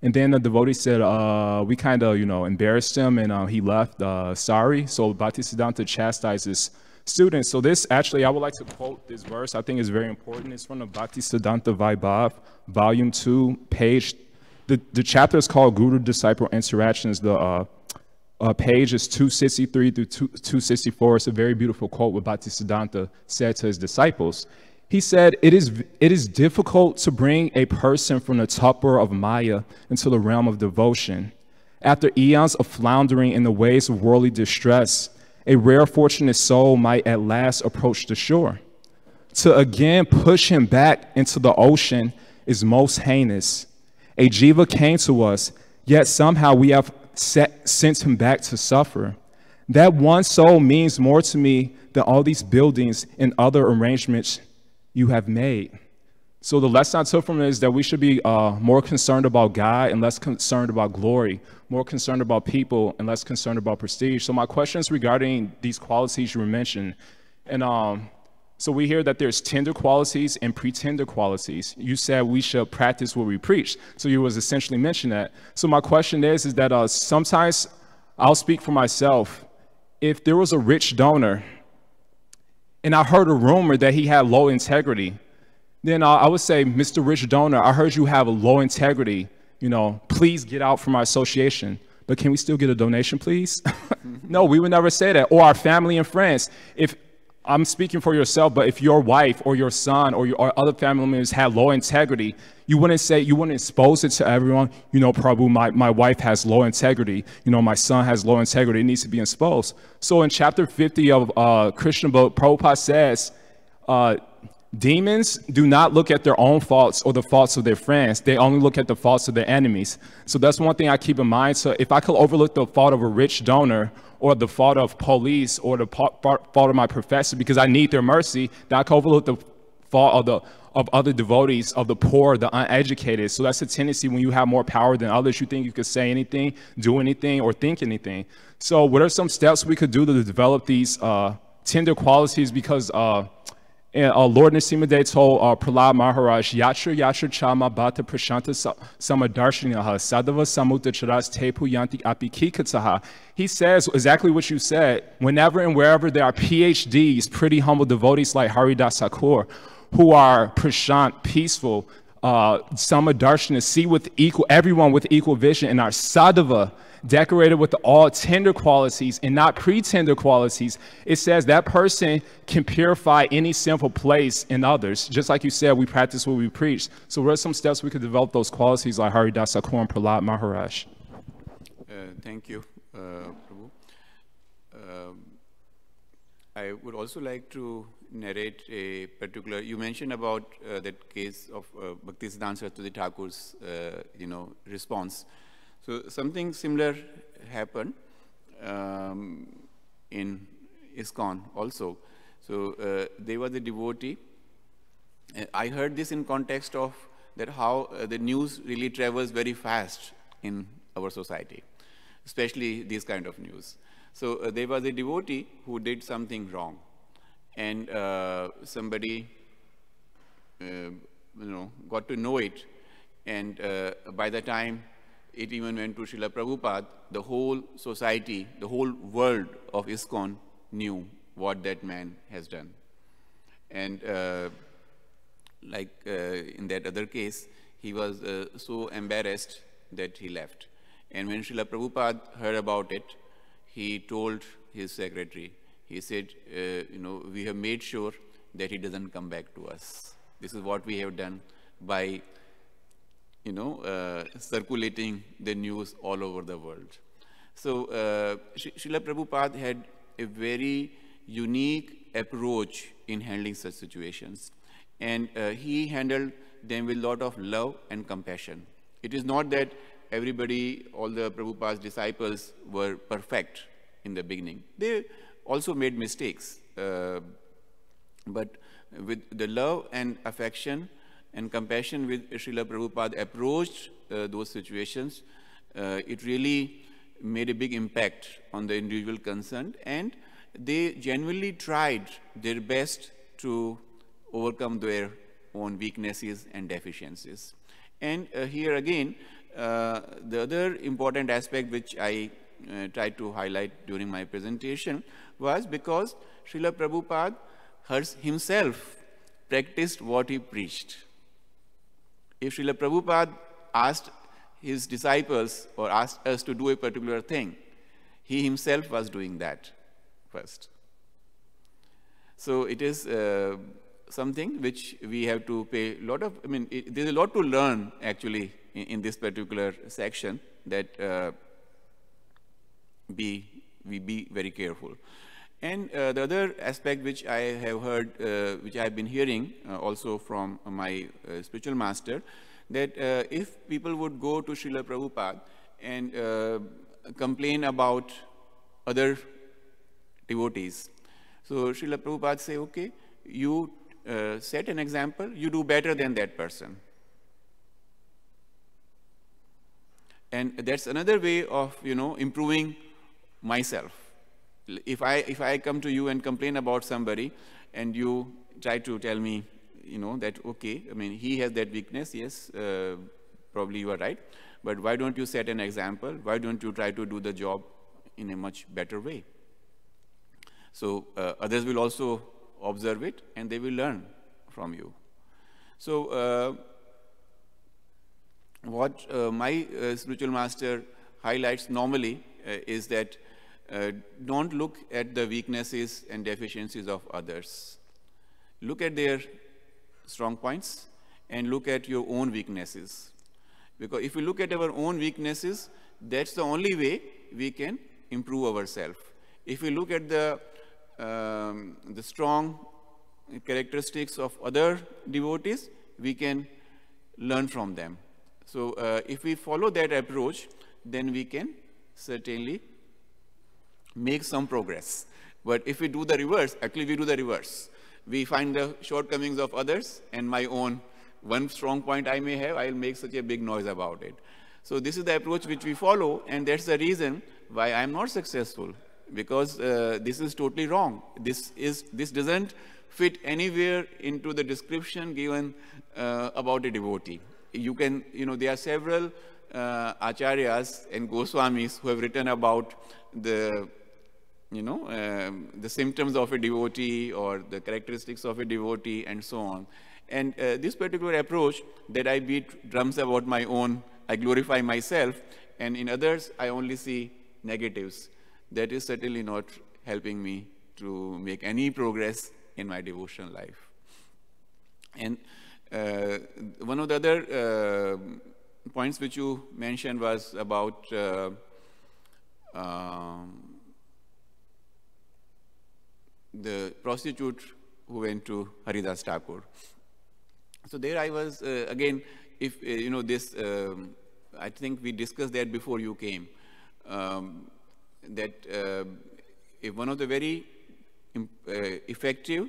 And then the devotee said, we kind of, embarrassed him and he left, sorry. So Bhakti Siddhanta chastised his students. So this, actually, I would like to quote this verse. I think it's very important. It's from the Bhakti Siddhanta Vaibhav, volume 2, page, the chapter is called Guru-Disciple Interactions. The page is 263 through 264. It's a very beautiful quote what Bhakti Siddhanta said to his disciples. He said, it is difficult to bring a person from the torpor of Maya into the realm of devotion. After eons of floundering in the waves of worldly distress, a rare fortunate soul might at last approach the shore. To again push him back into the ocean is most heinous. A jiva came to us, yet somehow we have sent him back to suffer. That one soul means more to me than all these buildings and other arrangements you have made. So the lesson I took from it is that we should be more concerned about God and less concerned about glory, more concerned about people and less concerned about prestige. So my questions regarding these qualities you mentioned, and So we hear that there's tender qualities and pretender qualities. You said we should practice what we preach. So you was essentially mentioning that. So my question is that sometimes I'll speak for myself. If there was a rich donor and I heard a rumor that he had low integrity, then I would say, Mr. Rich Donor, I heard you have a low integrity. Please get out from our association. But can we still get a donation, please? No, we would never say that. Or our family and friends. If I'm speaking for yourself, but if your wife or your son or other family members had low integrity, you wouldn't expose it to everyone. Prabhu, my wife has low integrity. My son has low integrity. It needs to be exposed. So in chapter 50 of Krishna book, Prabhupada says, demons do not look at their own faults or the faults of their friends. They only look at the faults of their enemies. So that's one thing I keep in mind. So if I could overlook the fault of a rich donor or the fault of police or the fault of my professor because I need their mercy, then I could overlook the fault of other devotees, of the poor, the uneducated. So that's a tendency when you have more power than others. You think you could say anything, do anything, or think anything. So what are some steps we could do to develop these tender qualities? Because Lord Nrsimhadev told Prahlad Maharaj, Yatra Yatra Chama Bhata Prashanta Samadarshinaha Sadhava Samutta Charas Tepu Yanti Apikikataha. He says exactly what you said. Whenever and wherever there are PhDs, pretty humble devotees like Haridas Thakur, who are prashant, peaceful, Samadarshina, see with everyone with equal vision, and are sadhava, decorated with all tender qualities and not pretender qualities, it says that person can purify any sinful place in others. Just like you said, we practice what we preach. So what are some steps we could develop those qualities like Haridas Thakur and Prahlad Maharaj? Thank you, Prabhu. I would also like to narrate a particular, you mentioned about that case of Bhaktisiddhanta Saraswati Thakur's, response. So something similar happened in ISKCON also. So they were the devotee. I heard this in context of that how the news really travels very fast in our society, especially these kind of news. So there was a devotee who did something wrong, and somebody got to know it, and by the time it even went to Srila Prabhupada, the whole society, the whole world of ISKCON knew what that man has done. And in that other case, he was so embarrassed that he left. And when Srila Prabhupada heard about it, he told his secretary, he said, we have made sure that he doesn't come back to us. This is what we have done by circulating the news all over the world. So Srila Prabhupada had a very unique approach in handling such situations. And he handled them with a lot of love and compassion. It is not that everybody, all the Prabhupada's disciples were perfect in the beginning. They also made mistakes. But with the love and affection and compassion with Srila Prabhupada approached those situations, it really made a big impact on the individual concerned, and they genuinely tried their best to overcome their own weaknesses and deficiencies. And here again, the other important aspect which I tried to highlight during my presentation was because Srila Prabhupada himself practiced what he preached. If Srila Prabhupada asked his disciples or asked us to do a particular thing, he himself was doing that first. So it is something which we have to pay a lot of, there's a lot to learn actually in this particular section, that we be very careful. And the other aspect which I have heard, which I have been hearing also from my spiritual master, that if people would go to Srila Prabhupada and complain about other devotees, so Srila Prabhupada say, okay, you set an example, you do better than that person. And that's another way of, improving myself. If I come to you and complain about somebody, and you try to tell me, that, okay, I mean, he has that weakness, yes, probably you are right, but why don't you set an example? Why don't you try to do the job in a much better way? So others will also observe it, and they will learn from you. So what my spiritual master highlights normally is that don't look at the weaknesses and deficiencies of others. Look at their strong points and look at your own weaknesses. Because if we look at our own weaknesses, that's the only way we can improve ourselves. If we look at the strong characteristics of other devotees, we can learn from them. So if we follow that approach, then we can certainly make some progress. But if we do the reverse, actually we do the reverse. We find the shortcomings of others, and my own one strong point I may have, I'll make such a big noise about it. So this is the approach which we follow, and that's the reason why I'm not successful, because this is totally wrong. This doesn't fit anywhere into the description given about a devotee. You can, there are several acharyas and Goswamis who have written about the symptoms of a devotee or the characteristics of a devotee and so on. And this particular approach that I beat drums about my own, I glorify myself, and in others I only see negatives. That is certainly not helping me to make any progress in my devotional life. And one of the other points which you mentioned was about the prostitute who went to Haridas Thakur. So there I was, again, if this, I think we discussed that before you came, that if one of the very effective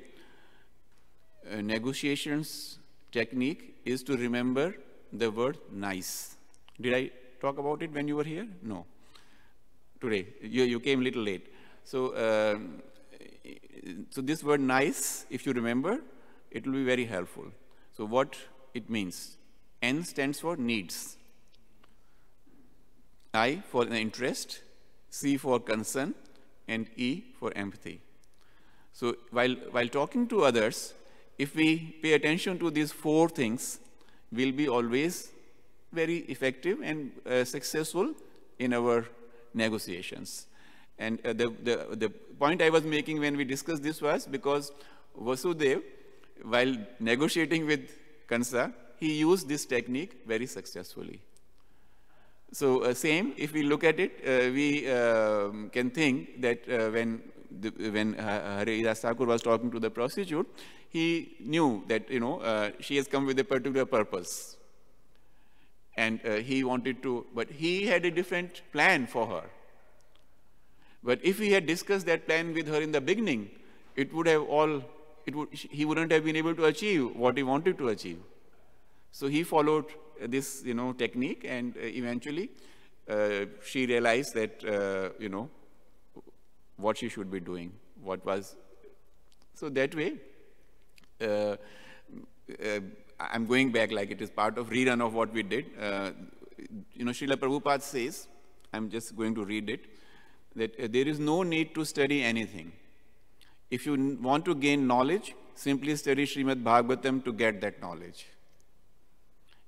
negotiations technique is to remember the word nice. Did I talk about it when you were here? No. Today. You came a little late. So, so this word nice, if you remember, it will be very helpful. So what it means? N stands for needs. I for interest, C for concern, and E for empathy. So while talking to others, if we pay attention to these four things, we'll be always very effective and successful in our negotiations. And the point I was making when we discussed this was because Vasudev, while negotiating with Kansa, he used this technique very successfully. So same, if we look at it, we can think that when Haridas Thakur was talking to the prostitute, he knew that she has come with a particular purpose, and he wanted to, but he had a different plan for her. But if he had discussed that plan with her in the beginning, it would have he wouldn't have been able to achieve what he wanted to achieve. So he followed this technique, and eventually she realized that what she should be doing, what was. So that way, I'm going back like it is part of rerun of what we did. Srila Prabhupada says, I'm just going to read it, that there is no need to study anything. If you want to gain knowledge, simply study Srimad Bhagavatam to get that knowledge.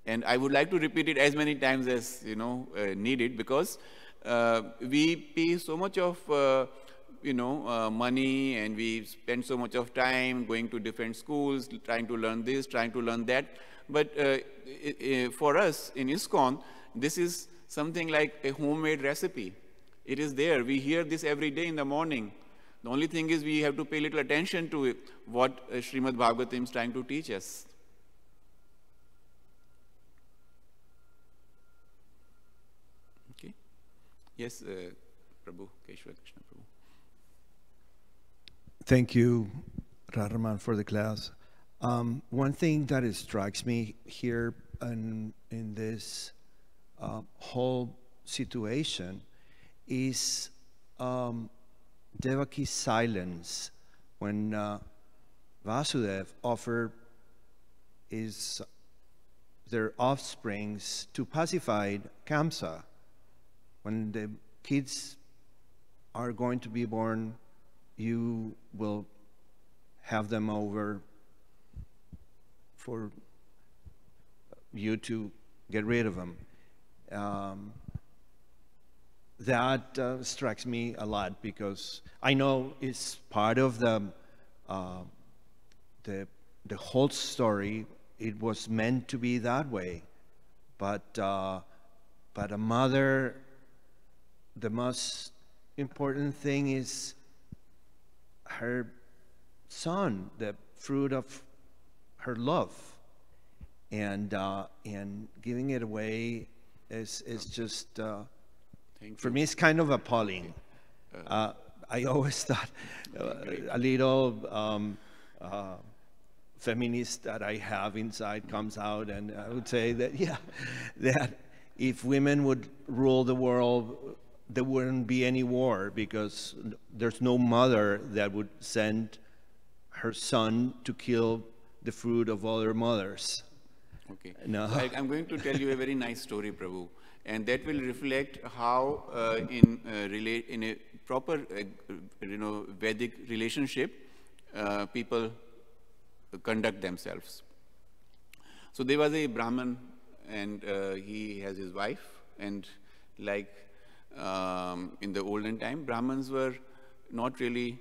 And I would like to repeat it as many times as needed, because we pay so much of money, and we spend so much of time going to different schools, trying to learn this, trying to learn that. But for us in ISKCON, this is something like a homemade recipe. It is there. We hear this every day in the morning. The only thing is we have to pay little attention to what Srimad Bhagavatam is trying to teach us. Okay. Yes, Prabhu, Keshwara Krishna Prabhu. Thank you, Raman, for the class. One thing that strikes me here in this whole situation is Devaki's silence when Vasudeva offer their offsprings to pacify Kamsa. When the kids are going to be born, you will have them over for you to get rid of them. That strikes me a lot, because I know it's part of the whole story. It was meant to be that way, but a mother, the most important thing is her son, the fruit of her love, and giving it away is just for me, it's kind of appalling. I always thought a little feminist that I have inside comes out, and I would say that, yeah, that if women would rule the world, there wouldn't be any war, because there's no mother that would send her son to kill the fruit of other mothers. Okay. No. So I'm going to tell you a very nice story, Prabhu, and that will reflect how in a proper, Vedic relationship, people conduct themselves. So there was a Brahman, and he has his wife, and like in the olden time, Brahmins were not really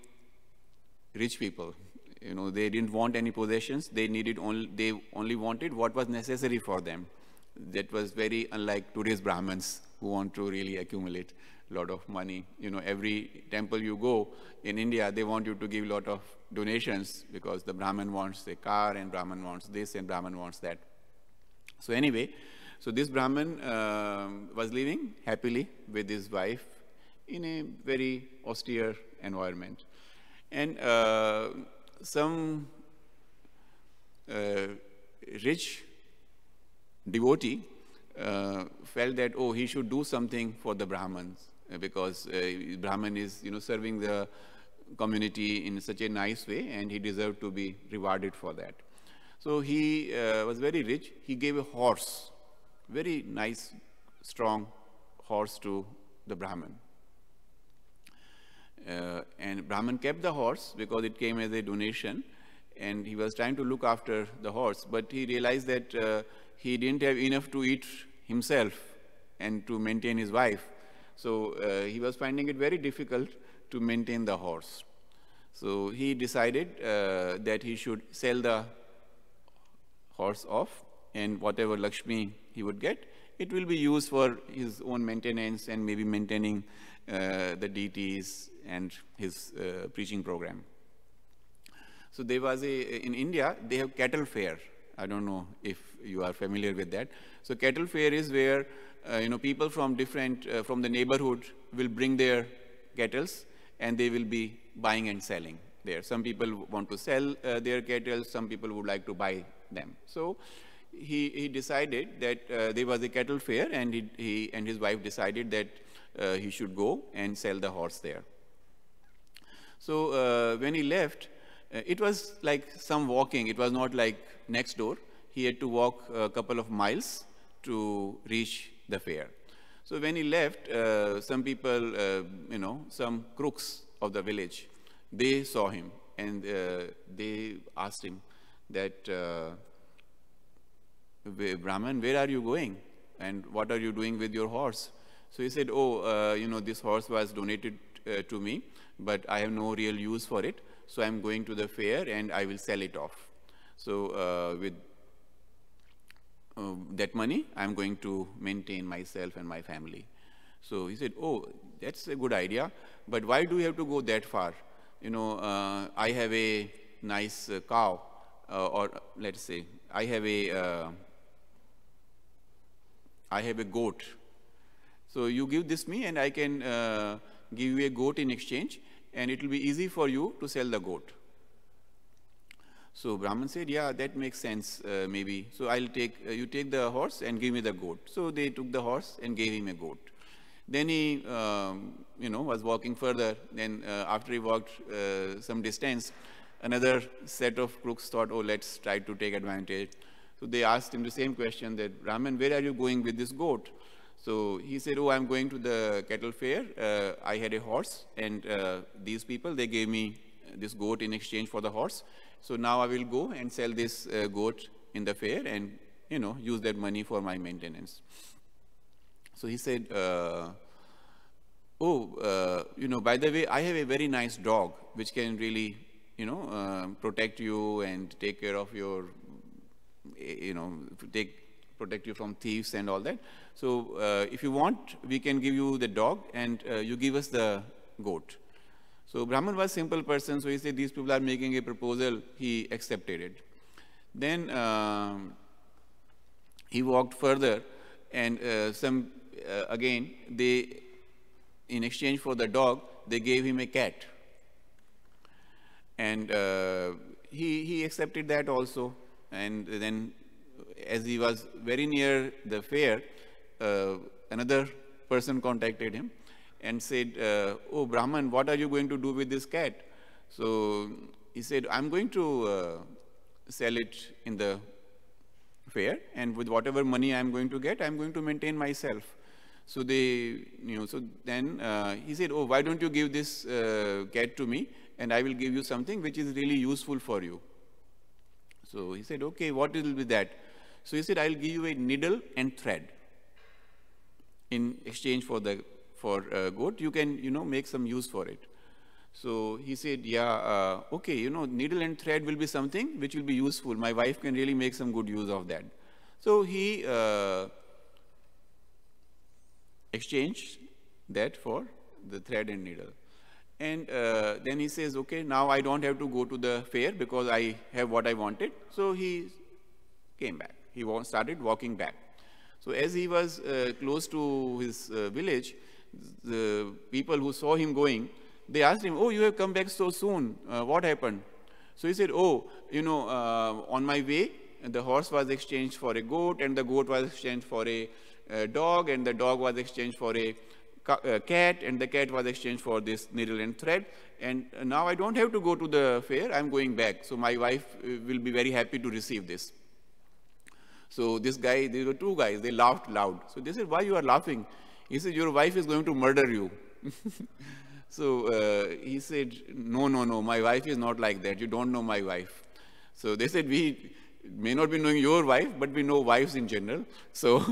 rich people. They didn't want any possessions. They only wanted what was necessary for them. That was very unlike today's Brahmins, who want to really accumulate a lot of money. Every temple you go in India, they want you to give a lot of donations, because the Brahmin wants a car, and Brahmin wants this, and Brahmin wants that. So anyway, so this Brahmin was living happily with his wife in a very austere environment. And some rich devotee felt that, oh, he should do something for the Brahmins, because Brahman is, serving the community in such a nice way, and he deserved to be rewarded for that. So he was very rich. He gave a horse, very nice, strong horse, to the Brahman. And Brahman kept the horse because it came as a donation, and he was trying to look after the horse, but he realized that he didn't have enough to eat himself and to maintain his wife. So he was finding it very difficult to maintain the horse. So he decided that he should sell the horse off, and whatever Lakshmi he would get, it will be used for his own maintenance and maybe maintaining the deities and his preaching program. So there was in India, they have cattle fair. I don't know if you are familiar with that. So cattle fair is where people from from the neighborhood will bring their cattle, and they will be buying and selling there. Some people want to sell their cattle, some people would like to buy them. So he decided that there was a cattle fair, and he and his wife decided that he should go and sell the horse there. So when he left, it was like some walking. It was not like next door. He had to walk a couple of miles to reach the fair. So when he left, some people, some crooks of the village, they saw him, and they asked him that, Brahman, where are you going? And what are you doing with your horse? So he said, oh, this horse was donated to me, but I have no real use for it. So I'm going to the fair, and I will sell it off. So with that money, I'm going to maintain myself and my family. So he said, oh, that's a good idea, but why do you have to go that far? I have a nice cow, or let's say, I have a goat. So you give this me, and I can give you a goat in exchange, and it will be easy for you to sell the goat. So Brahman said, yeah, that makes sense, maybe. So I'll you take the horse and give me the goat. So they took the horse and gave him a goat. Then he, was walking further. Then after he walked some distance, another set of crooks thought, oh, let's try to take advantage. So they asked him the same question, that, Raman, where are you going with this goat? So he said, oh, I'm going to the cattle fair. I had a horse, and these people, they gave me this goat in exchange for the horse. So now I will go and sell this goat in the fair and, use that money for my maintenance. So he said, by the way, I have a very nice dog which can really, protect you and take care of your, protect you from thieves and all that. So if you want, we can give you the dog and you give us the goat. So Brahman was a simple person, so he said, these people are making a proposal. He accepted it. Then he walked further, and again, they, in exchange for the dog, they gave him a cat. And he accepted that also. And then, as he was very near the fair, another person contacted him and said, oh, Brahman, what are you going to do with this cat? So he said, I'm going to sell it in the fair, and with whatever money I'm going to get, I'm going to maintain myself. So they, so then he said, oh, why don't you give this cat to me, and I will give you something which is really useful for you. So he said, okay, what will be that? So he said, I'll give you a needle and thread. In exchange for goat, you can, make some use for it. So he said, yeah, okay, needle and thread will be something which will be useful. My wife can really make some good use of that. So he exchanged that for the thread and needle. And then he says, okay, now I don't have to go to the fair because I have what I wanted. So he came back. He started walking back. So as he was close to his village, the people who saw him going, they asked him, oh, you have come back so soon. What happened? So he said, oh, on my way, the horse was exchanged for a goat, and the goat was exchanged for a dog, and the dog was exchanged for a cat, and the cat was exchanged for this needle and thread. And now I don't have to go to the fair. I'm going back. So my wife will be very happy to receive this. So this guy, there were two guys, they laughed loud. So they said, why you are laughing? He said, your wife is going to murder you. So he said, no, my wife is not like that. You don't know my wife. So they said, we may not be knowing your wife, but we know wives in general. So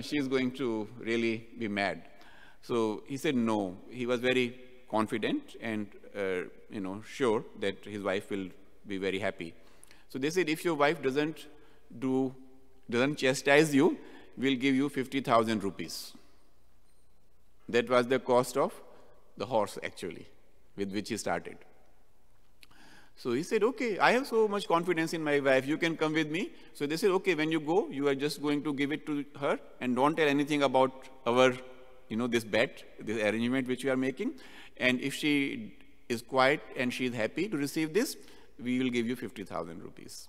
she is going to really be mad. So he said, no. He was very confident and sure that his wife will be very happy. So they said, if your wife doesn't chastise you, we'll give you 50,000 rupees. That was the cost of the horse, actually, with which he started. So he said, okay, I have so much confidence in my wife, you can come with me. So they said, okay, when you go, you are just going to give it to her, and don't tell anything about our, this bet, this arrangement which we are making. And if she is quiet and she is happy to receive this, we will give you 50,000 rupees.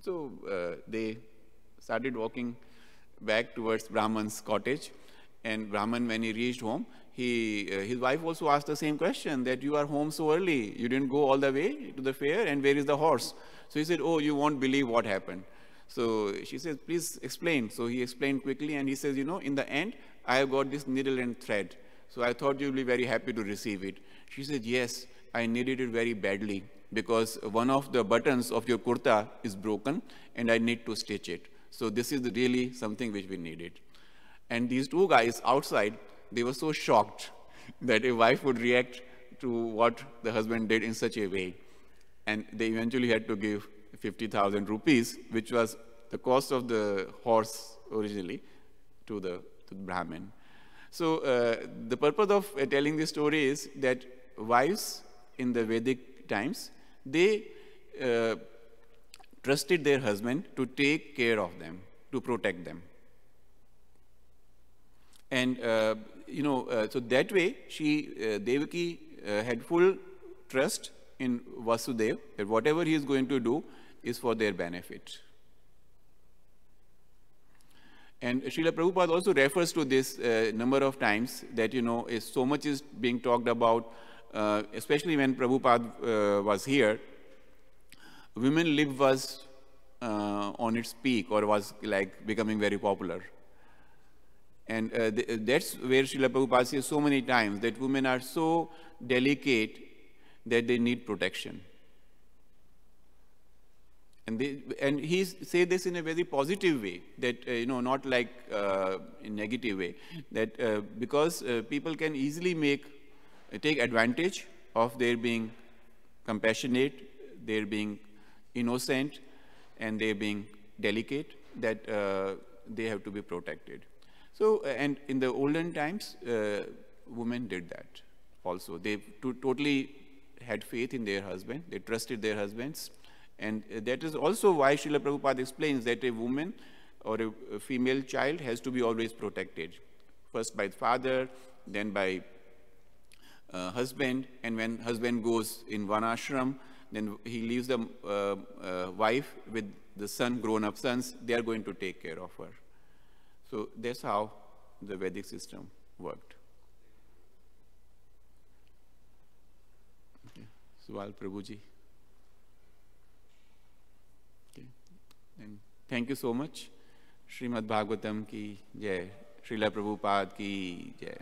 So they started walking back towards Brahman's cottage, and Brahman, when he reached home, his wife also asked the same question, that you are home so early, you didn't go all the way to the fair, and where is the horse? So he said, oh, you won't believe what happened. So she says, please explain. So he explained quickly, and he says, in the end, I have got this needle and thread. So I thought you will be very happy to receive it. She said, yes, I needed it very badly, because one of the buttons of your kurta is broken, and I need to stitch it. So this is really something which we needed. And these two guys outside, they were so shocked that a wife would react to what the husband did in such a way. And they eventually had to give 50,000 rupees, which was the cost of the horse originally, to the Brahmin. So the purpose of telling this story is that wives in the Vedic times, they trusted their husband to take care of them, to protect them. And, so that way, Devaki had full trust in Vasudeva, that whatever he is going to do is for their benefit. And Srila Prabhupada also refers to this number of times, that, so much is being talked about especially when Prabhupada was here, women lib was on its peak, or was like becoming very popular. And that's where Srila Prabhupada says so many times that women are so delicate that they need protection. And he say this in a very positive way, that, not like in negative way, that because people can easily take advantage of their being compassionate, their being innocent, and their being delicate, that they have to be protected. So, and in the olden times, women did that also. They totally had faith in their husband, they trusted their husbands. And that is also why Srila Prabhupada explains that a woman or a female child has to be always protected. First by the father, then by husband, and when husband goes in one ashram, then he leaves the wife with the son, grown-up sons. They are going to take care of her. So that's how the Vedic system worked. Okay. Swal Prabhuji. And thank you so much. Srimad Bhagavatam ki jai. Srila Prabhupada ki jai.